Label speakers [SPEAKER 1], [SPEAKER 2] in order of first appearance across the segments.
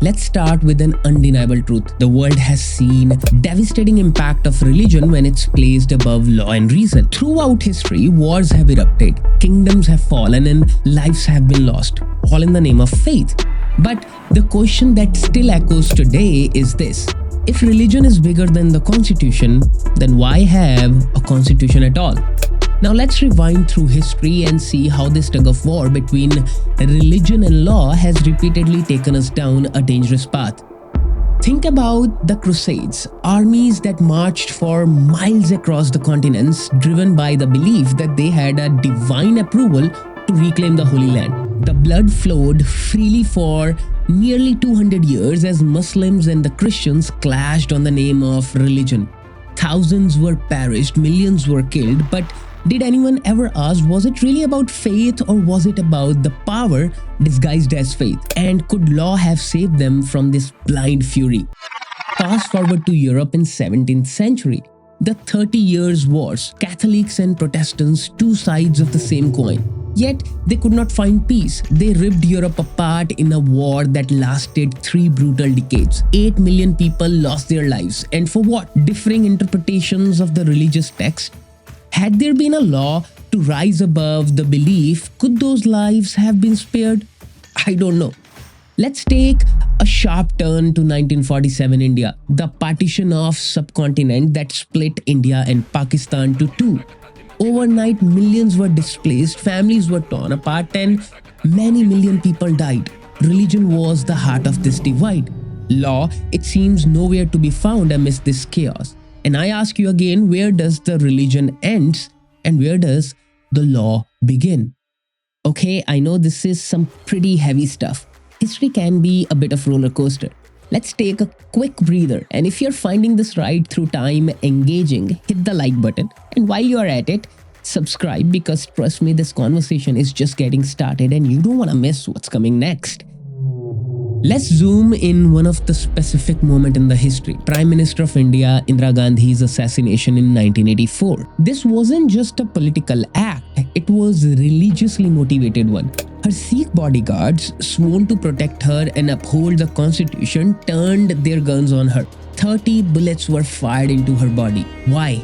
[SPEAKER 1] Let's start with an undeniable truth. The world has seen devastating impact of religion when it's placed above law and reason. Throughout history, wars have erupted, kingdoms have fallen, and lives have been lost, all in the name of faith. But the question that still echoes today is this: if religion is bigger than the constitution, then why have a constitution at all? Now let's rewind through history and see how this tug of war between religion and law has repeatedly taken us down a dangerous path. Think about the Crusades, armies that marched for miles across the continents, driven by the belief that they had a divine approval to reclaim the Holy Land. The blood flowed freely for nearly 200 years as Muslims and the Christians clashed on the name of religion. Thousands were perished, millions were killed, but did anyone ever ask, was it really about faith or was it about the power disguised as faith? And could law have saved them from this blind fury? Fast forward to Europe in 17th century. The 30 Years' Wars, Catholics and Protestants, two sides of the same coin. Yet they could not find peace. They ripped Europe apart in a war that lasted 3 brutal decades. 8 million people lost their lives. And for what? Differing interpretations of the religious text. Had there been a law to rise above the belief, could those lives have been spared? I don't know. Let's take a sharp turn to 1947 India, the partition of subcontinent that split India and Pakistan to two. Overnight, millions were displaced, families were torn apart, and many million people died. Religion was the heart of this divide. Law, it seems nowhere to be found amidst this chaos. And I ask you again, where does the religion end and where does the law begin? Okay, I know this is some pretty heavy stuff. History can be a bit of roller coaster. Let's take a quick breather, and if you're finding this ride through time engaging, hit the like button. And while you're at it, subscribe, because trust me, this conversation is just getting started and you don't want to miss what's coming next. Let's zoom in one of the specific moment in the history. Prime Minister of India, Indira Gandhi's assassination in 1984. This wasn't just a political act, it was a religiously motivated one. Her Sikh bodyguards, sworn to protect her and uphold the constitution, turned their guns on her. 30 bullets were fired into her body. Why?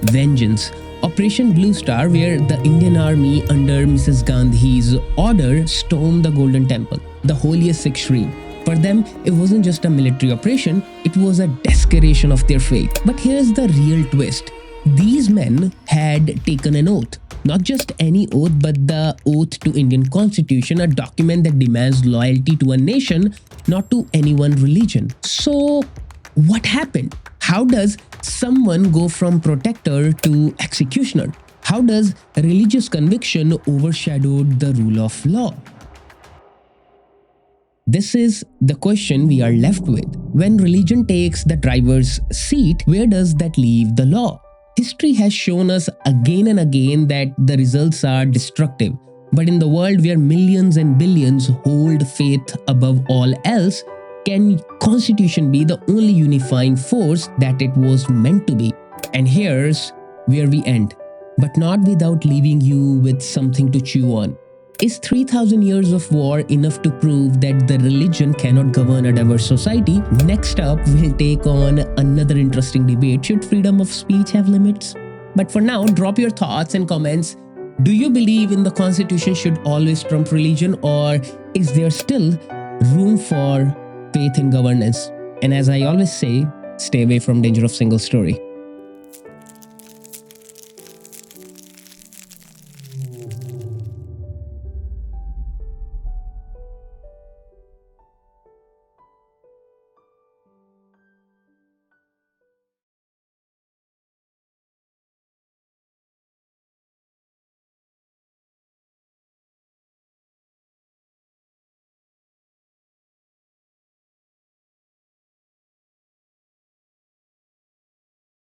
[SPEAKER 1] Vengeance. Operation Blue Star, where the Indian army under Mrs. Gandhi's order stormed the Golden Temple, the holiest Sikh shrine. For them, it wasn't just a military operation, it was a desecration of their faith. But here's the real twist. These men had taken an oath. Not just any oath, but the oath to Indian Constitution, a document that demands loyalty to a nation, not to any one religion. So, what happened? How does someone go from protector to executioner? How does religious conviction overshadow the rule of law? This is the question we are left with. When religion takes the driver's seat, where does that leave the law? History has shown us again and again that the results are destructive. But in the world where millions and billions hold faith above all else, can Constitution be the only unifying force that it was meant to be? And here's where we end, but not without leaving you with something to chew on. Is 3,000 years of war enough to prove that the religion cannot govern a diverse society? Next up, we'll take on another interesting debate. Should freedom of speech have limits? But for now, drop your thoughts and comments. Do you believe in the Constitution should always trump religion, or is there still room for faith in governance? And as I always say, stay away from danger of single story.